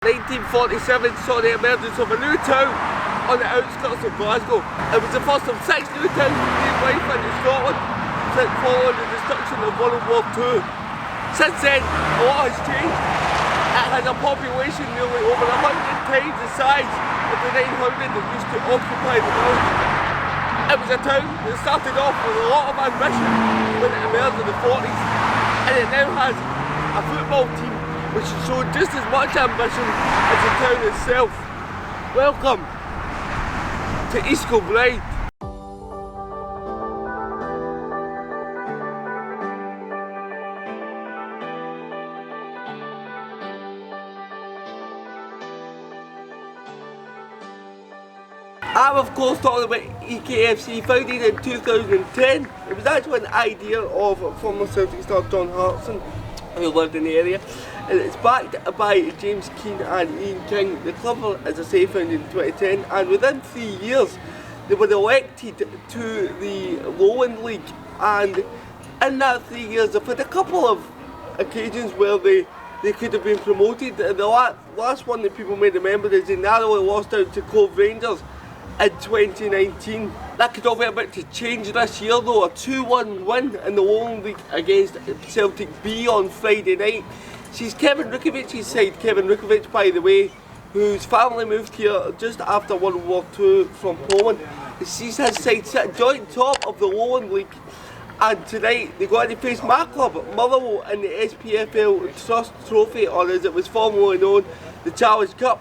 1947 saw the emergence of a new town on the outskirts of Glasgow. It was the first of 6 new towns to be life in Scotland since following the destruction of World War II. Since then, a lot has changed. It has a population nearly over 100 times the size of the 900 that used to occupy the village. It was a town that started off with a lot of ambition when it emerged in the 40s, and it now has a football team which showed just as much ambition as the town itself. Welcome to East Kilbride. I'm of course talking about EKFC, founded in 2010. It was actually an idea of former Celtic star John Hartson, who lived in the area, and it's backed by James Keane and Ian King. The club, as I say, founded in 2010, and within 3 years they were elected to the Lowland League, and in that 3 years they've had a couple of occasions where they could have been promoted. The last one that people may remember is they narrowly lost out to Cove Rangers in 2019. That could all be about to change this year though. A 2-1 win in the Lowland League against Celtic B on Friday night sees Kevin Rutkiewicz side. Kevin Rutkiewicz, by the way, whose family moved here just after World War II from Poland. It sees his side sit joint top of the Lowland League, and tonight they go out to face my club, Motherwell, in the SPFL Trust Trophy, or as it was formerly known, the Challenge Cup.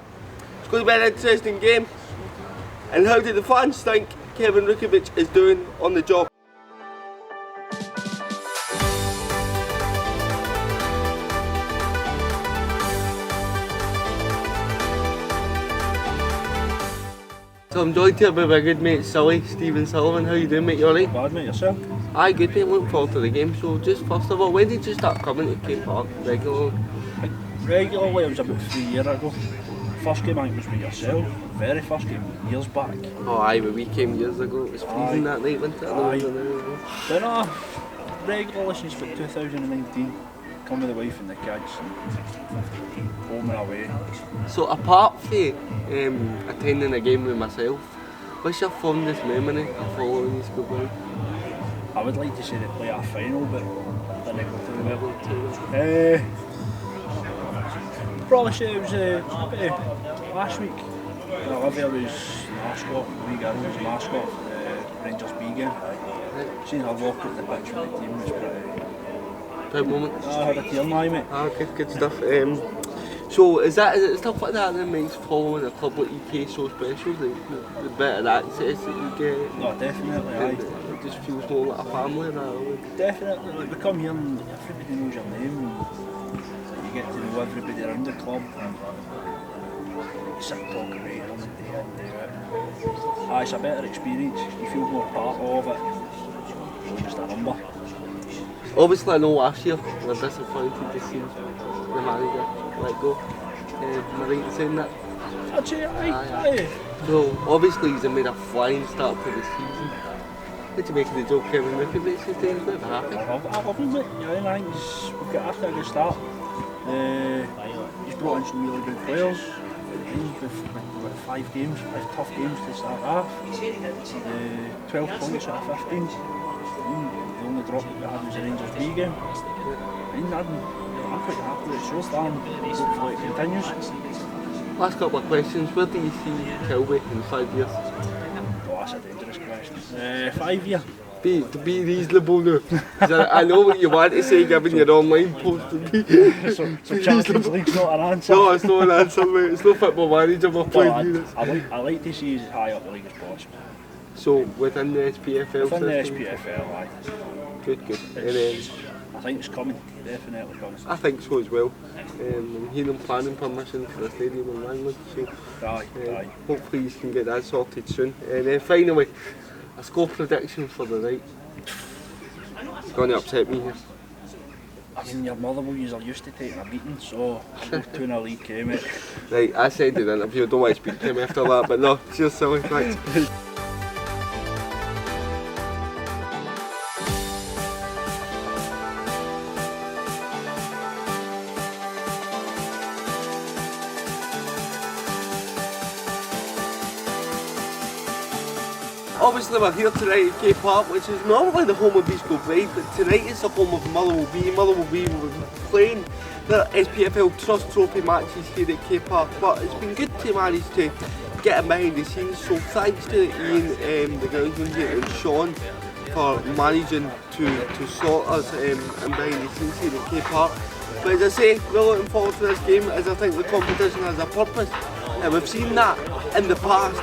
It's going to be an interesting game. And how do the fans think Kevin Rutkiewicz is doing on the job? So I'm joined here by my good mate Sully, Stephen Sullivan. How you doing, mate? You alright? Bad, mate, yourself? Aye, good mate, looking forward to the game. So just first of all, when did you start coming to K Park regularly? Regularly, it was about 3 years ago. First game I think was with yourself, very first game, years back. Oh aye, when we came years ago, it was freezing that night, wasn't it? Then regularly since about 2019, come with the wife and the kids, and home and away. So apart from attending a game with myself, what's your fondest memory of following East Kilbirde? I would like to say they play a final, but I didn't go to the level. Probably say it was last week. Olivia was mascot, the wee girl was mascot for the Rangers B game. Seeing her walk at the pitch with the team was pretty... Proud moment? I had a tear in my eye, mate. Ah, good stuff. So is it stuff like that makes following a club like EK so special? The bit of access that you get? No, definitely, aye. It just feels more like a family now. Definitely, like we come here and everybody knows your name. And you get to know everybody around the club, and you sit and talk about them day in, day out. It's a better experience, you feel more part of it, you're just a number. Obviously I know last year we were disappointed to see the manager let go. Am I right in saying that? I'd say aye. So obviously he's made a flying start to the season. What do you make of the job Kevin Rutkiewicz is doing? He's happy. I love him, mate. Yeah, I think we've got after a good start. He's brought in some really good players. With 5 games, 5 tough games to start off. 12 points out of 15. The only drop that we had was the Rangers B game. And I'm quite happy with it so far, and hopefully it continues. Last couple of questions. Where do you see Kilby in 5 years? Oh, that's a dangerous question. 5 years. To be reasonable now. I know what you want to say given your online post to be So Champions League's not an answer. No, it's not an answer, mate. It's not Football Manager we're playing units. I like to see as high up the league as possible. So within the SPFL Within the system? SPFL, aye. Good. I think it's coming, definitely coming. I think so as well. I'm hearing planning permission for the stadium in Lowland, so Aye. hopefully you can get that sorted soon. And then finally, a score prediction for the night. It's going to upset me here. I mean, your Motherwell are used to taking a beating, so I'll go 2-0 EK, mate. Right, I said in the interview, I don't want to speak to him after that, but no, cheers Silly, thanks. Obviously we're here tonight at K Park, which is normally the home of East Kilbride, but tonight is the home of Motherwell B. Motherwell B will be playing their SPFL Trust Trophy matches here at K Park, but it's been good to manage to get them behind the scenes, so thanks to Ian, the groundsman here, and Sean for managing to sort us and behind the scenes here at K Park. But as I say, we're looking forward to this game, as I think the competition has a purpose. And we've seen that in the past.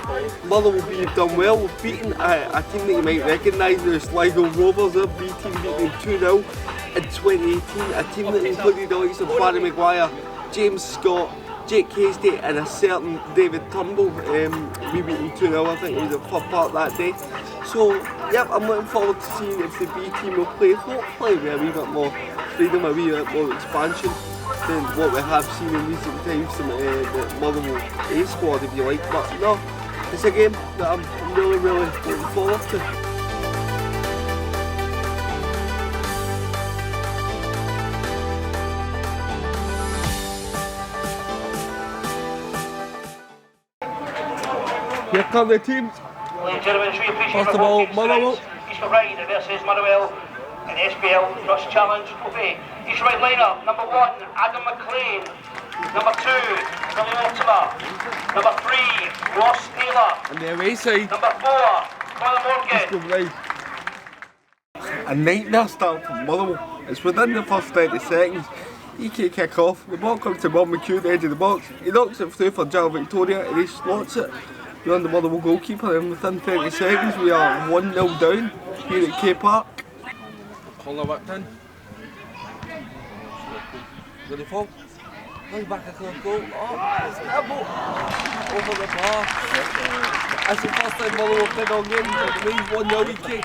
Motherwell B have done well. We've beaten a team that you might recognise, the Sligo Rovers. Their B team beating 2-0 in 2018. A team that included the likes of Barry Maguire, James Scott, Jake Hasty and a certain David Turnbull. We beat them 2-0, I think it was the first part that day. So, yep, I'm looking forward to seeing if the B team will play, hopefully with a wee bit more freedom, a wee bit more expansion than what we have seen in recent times from the Motherwell A squad, if you like. But no, it's a game that I'm really looking forward to. Here come the teams. Ladies and gentlemen, we appreciate first of all, Motherwell. East Kilbride versus Motherwell in SPFL Trust Challenge Trophy. East right lineup, number 1, Adam McLean. Number 2, Billy Mortimer. Number 3, Ross Taylor. And the away side. Number 4, Colin Morgan. A nightmare start for Motherwell. It's within the first 30 seconds. EK kick off, the ball comes to Bob McHugh at the edge of the box. He knocks it through for Joao Victoria and he slots it beyond the Motherwell goalkeeper, and within 30 seconds we are 1-0 down here at K Park. Corner whipped in. Will he fall? Now back across goal. Oh, it's Neville over the bar. That's the first time Motherwell played all game. It remains 1-0 EK.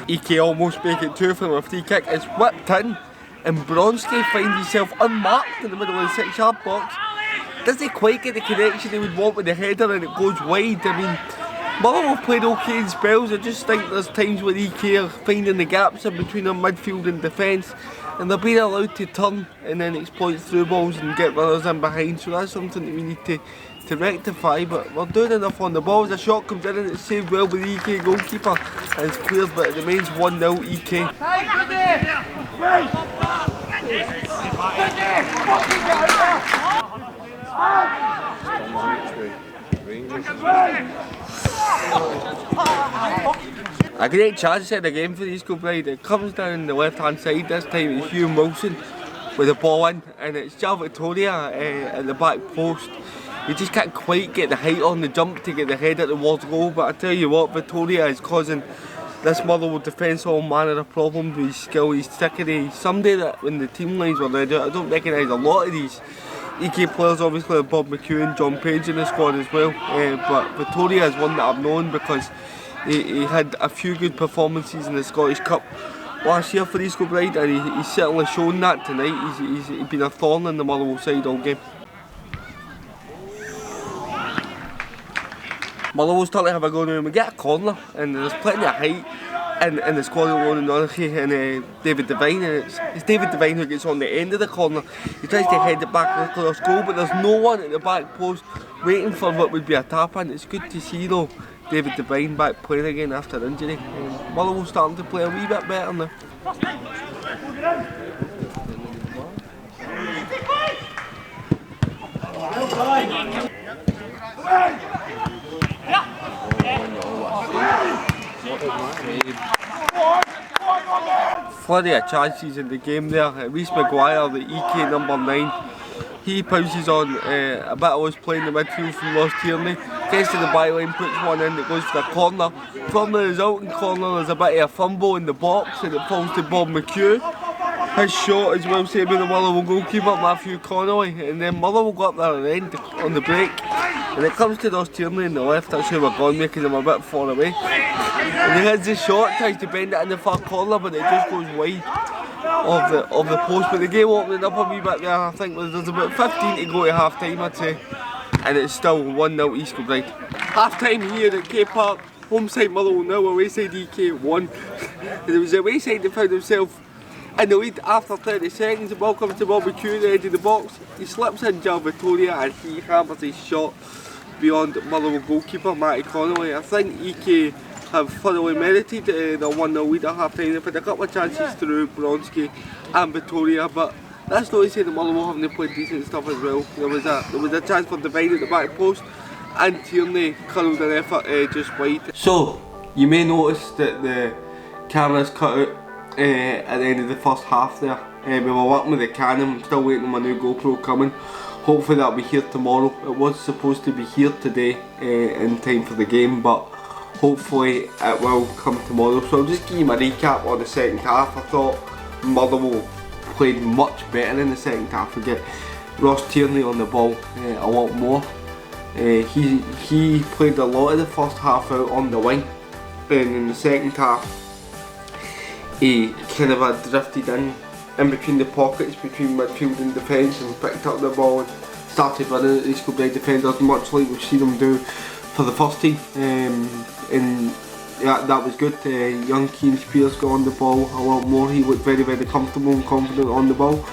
EK almost make it 2 from a free kick. It's whipped in and Bronski finds himself unmarked in the middle of the 6-yard box. Doesn't quite get the connection he would want with the header and it goes wide. I mean, Motherwell played okay in spells. I just think there's times where EK are finding the gaps in between their midfield and defence and they're being allowed to turn and then exploit through balls and get runners in behind, so that's something that we need to rectify, but we're doing enough on the ball. As a shot comes in and it's saved well by the EK goalkeeper and it's cleared, but it remains 1-0 EK. A great chance at the game for East Kilbride. It comes down the left hand side. This time it's Hugh Wilson with the ball in and it's Joao Victoria at the back post. You just can't quite get the height on the jump to get the header towards goal, but I tell you what, Victoria is causing this Motherwell defence all manner of problems with his skill, his trickery. He's somebody that when the team lines were ready, I don't recognise a lot of these EK players, obviously Bob McHugh and John Page in the squad as well, but Victoria is one that I've known because he had a few good performances in the Scottish Cup last year for East Kilbride, and he's certainly shown that tonight. He's been a thorn in the Motherwell side all game. Motherwell start to have a go now and we get a corner and there's plenty of height in the squad of Ronan Hughes and David Devine, and it's David Devine who gets on the end of the corner. He tries to head it back across goal, but there's no one at the back post waiting for what would be a tap in. It's good to see though David Devine back playing again after injury. Motherwell starting to play a wee bit better now. Flurry of chances in the game there. Reece Maguire, the EK number 9, he pounces on a bit of us playing the midfield from Ross Tierney, gets to the byline, puts one in that goes for a corner. From the resulting corner there's a bit of a fumble in the box and it falls to Bob McHugh. His shot is well saved by the Motherwell goalkeeper Matthew Connolly, and then Motherwell got there end on the break. When it comes to Ross Tierney on the left, that's who we're going making him a bit far away. And he hits the shot, tries to bend it in the far corner, but it just goes wide of the post. But the game opening up a wee bit there. I think there's about 15 to go to half time, I'd say, and it's still 1-0 East Kilbride. Half time here at K Park. Home side Motherwell 0, away side EK 1. And it was the away side that found himself in the lead after 30 seconds. The ball comes to Bobby Q, the edge of the box. He slips in Joao Victoria and he hammers his shot beyond Motherwell goalkeeper Matty Connolly. I think EK have thoroughly merited the 1-0 lead at half time. They've had a couple of chances through Bronski and Victoria, but that's not to say that Motherwell haven't played decent stuff as well. There was a chance for Divine at the back post, and Tierney curled an effort just wide. So you may notice that the camera's cut out at the end of the first half there. We were working with the Canon. I'm still waiting on my new GoPro coming. Hopefully that'll be here tomorrow. It was supposed to be here today in time for the game, but hopefully it will come tomorrow. So I'll just give you my recap on the second half. I thought Motherwell played much better in the second half. We get Ross Tierney on the ball a lot more. He played a lot of the first half out on the wing, and in the second half he kind of had drifted in between the pockets between midfield and defence and picked up the ball and started running at East Kilbride defenders, much like we've seen him do for the first team. And yeah, that was good. Young Keane Spears got on the ball a lot more. He looked very, very comfortable and confident on the ball.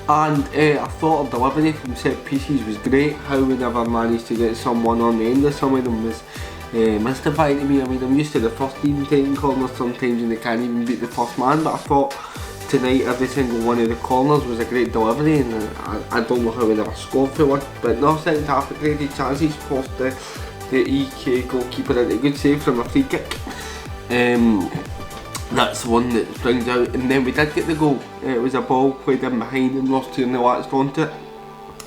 And I thought our delivery from set pieces was great. How we never managed to get someone on the end of some of them was mystifying to me. I mean, I'm used to the first team taking corners sometimes and they can't even beat the first man, but I thought tonight every single one of the corners was a great delivery, and I don't know how we never scored for one. But no, second half, it created chances, forced the EK goalkeeper into a good save from a free kick. That's the one that brings out, and then we did get the goal. It was a ball played in behind and Ross Tierney latched onto it,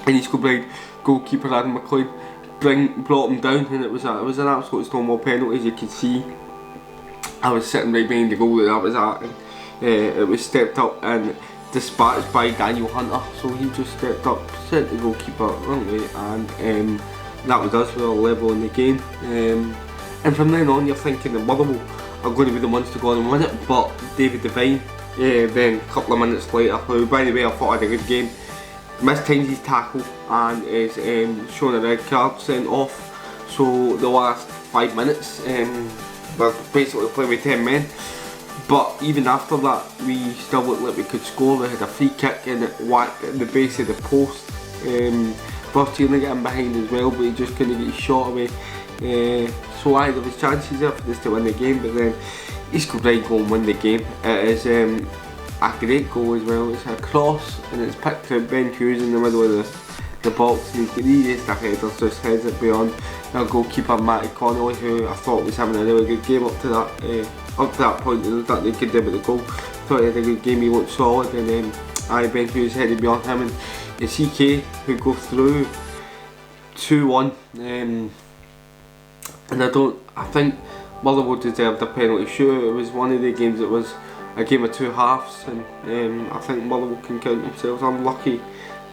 and East Kilbride goalkeeper Adam McLean brought him down, and it was an absolute Stonewall penalty. As you can see, I was sitting right behind the goal that was at, and it was stepped up and dispatched by Daniel Hunter, so he just stepped up, sent the goalkeeper wrong way, and that was us. We were level in the game, and from then on you're thinking the Motherwell are going to be the ones to go on and win it, but David Devine, then a couple of minutes later, who by the way I thought had a good game, missed Tynes's tackle and is shown a red card sent off. So the last 5 minutes we're basically playing with 10 men, but even after that we still looked like we could score. We had a free kick and it whacked at the base of the post. Ross Tierney got in behind as well, but he just couldn't get his shot away. So there was chances there for us to win the game, but then East Kilbride go and win the game. It is a great goal as well. It's a cross and it's picked through Ben Hughes in the middle of the box, and he just a header, just heads it beyond our goalkeeper Matty Connolly, who I thought was having a really good game up to that point. There was nothing they could do about the goal. Thought he had a good game, he looked solid, and then Ben Hughes headed beyond him, and it's EK who go through 2-1. And I think Motherwell deserved a penalty shoot. It was one of the games that was a game of two halves, and I think Motherwell can count themselves unlucky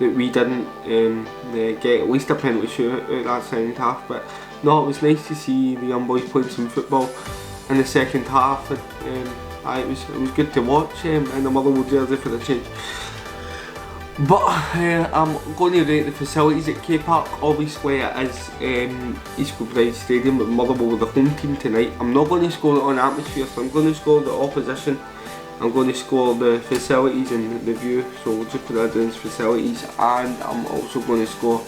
that we didn't get at least a penalty shoot out that second half. But no, it was nice to see the young boys playing some football in the second half, and it was good to watch in the Motherwell jersey for the change. But I'm going to rate the facilities at K Park. Obviously it is East Kilbride Stadium, but Motherwell were the home team tonight. I'm not going to score it on atmosphere, so I'm going to score the opposition. I'm going to score the facilities and the view, so we'll just put that down as facilities, and I'm also going to score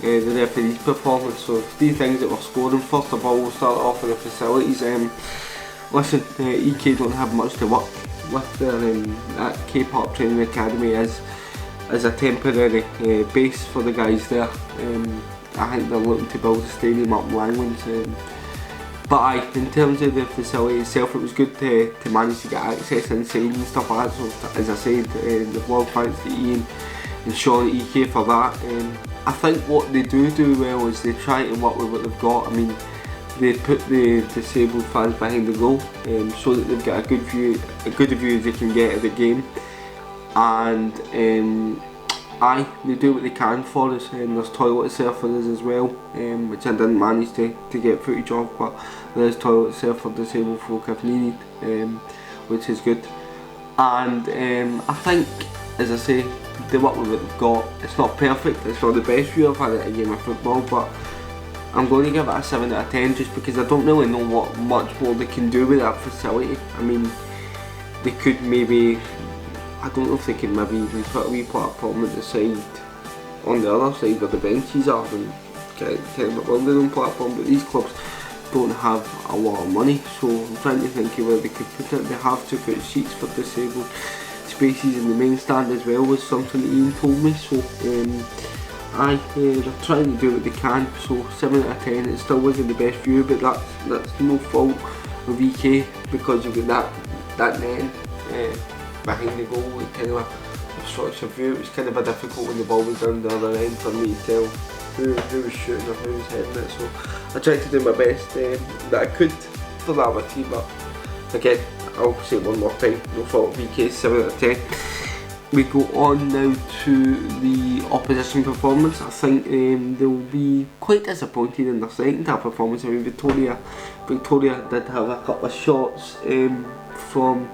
the referee's performance. So three things that we're scoring. First of all, we'll start off with the facilities. Listen, EK don't have much to work with there. That K Park Training Academy is a temporary base for the guys there. I think they're looking to build a stadium up in Lowland. But in terms of the facility itself, it was good to manage to get access inside and stuff like that. So as I said, the vlog, thanks to Ian and Sean at EK for that. I think what they do well is they try to work with what they've got. I mean, they put the disabled fans behind the goal so that they've got a good view as they can get of the game. And they do what they can for us, and there's toilets there for us as well, which I didn't manage to get footage of, but there's toilets there for disabled folk if needed, which is good. And I think, as I say, they work with what they've got. It's not perfect, it's not the best view I've had at a game of football, but I'm going to give it a 7 out of 10 just because I don't really know what much more they can do with that facility. I mean, they could maybe I don't know if they can maybe even put a wee platform at the side, on the other side where the benches are, and get them on their own platform. But these clubs don't have a lot of money, so I'm trying to think of where they could put it. They have to put seats for disabled spaces in the main stand as well, was something that Ian told me. So they're trying to do what they can. So 7 out of 10. It still wasn't the best view, but that's no fault of EK, because you've got that net behind the goal. It kind of a structured view. It was kind of difficult when the ball was down the other end for me to tell who was shooting or who was heading it. So I tried to do my best that I could for that with team, but again, I'll say it one more time, no fault of EK, 7 out of 10. We go on now to the opposition performance. I think they'll be quite disappointed in their second half performance. I mean, Victoria did have a couple of shots from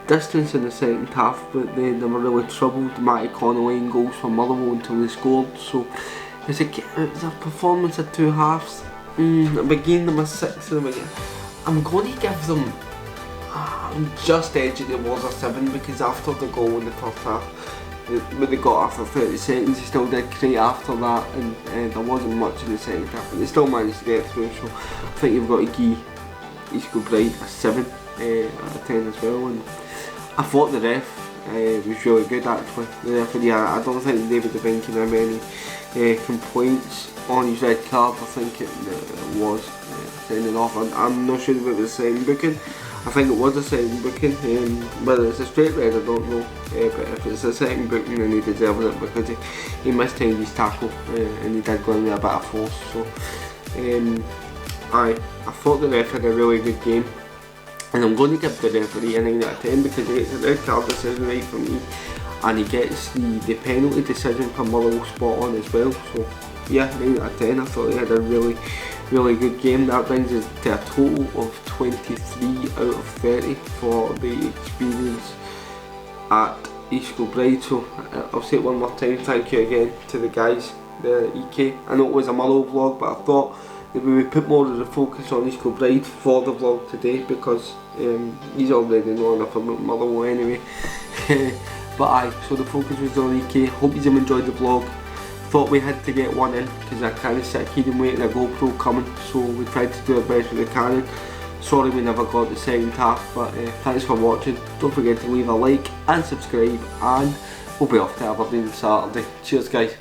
distance in the second half, but they were really troubled. Matty Connolly and goals from Motherwell until they scored. So it was a performance of two halves. Again, them a 6 and again, I'm going to give them just edging towards a 7, because after the goal in the first half, when they got after 30 seconds, they still did great after that, and there wasn't much in the second half, but they still managed to get through. So I think you've got to give East Kilbride a 7 out of 10 as well. And I thought the ref was really good actually. The referee, I don't think David Devinkin had any complaints on his red card. I think it was sending off. I'm not sure if it was the same booking. I think it was a second booking, whether it's a straight red I don't know, but if it's a second booking then he deserves it, because he mistimed his tackle and he did go in with a bit of force. So I thought the ref had a really good game, and I'm going to give the referee a 9 out of 10 because he gets the red card decision right for me, and he gets the penalty decision for Motherwell spot on as well. So yeah, 9 out of 10. I thought he had a really good game. That brings us to a total of 23 out of 30 for the experience at East Kilbride. So I'll say it one more time, thank you again to the guys there at EK. I know it was a Motherwell vlog, but I thought that we would put more of the focus on East Kilbride for the vlog today, because he's already know enough about Motherwell anyway. But so the focus was on EK. Hope you enjoyed the vlog. Thought we had to get one in because I kind of sick of keeping waiting a GoPro coming, so we tried to do it best we can. Sorry we never got the second half, but thanks for watching. Don't forget to leave a like and subscribe, and we'll be off to Aberdeen Saturday. Cheers guys.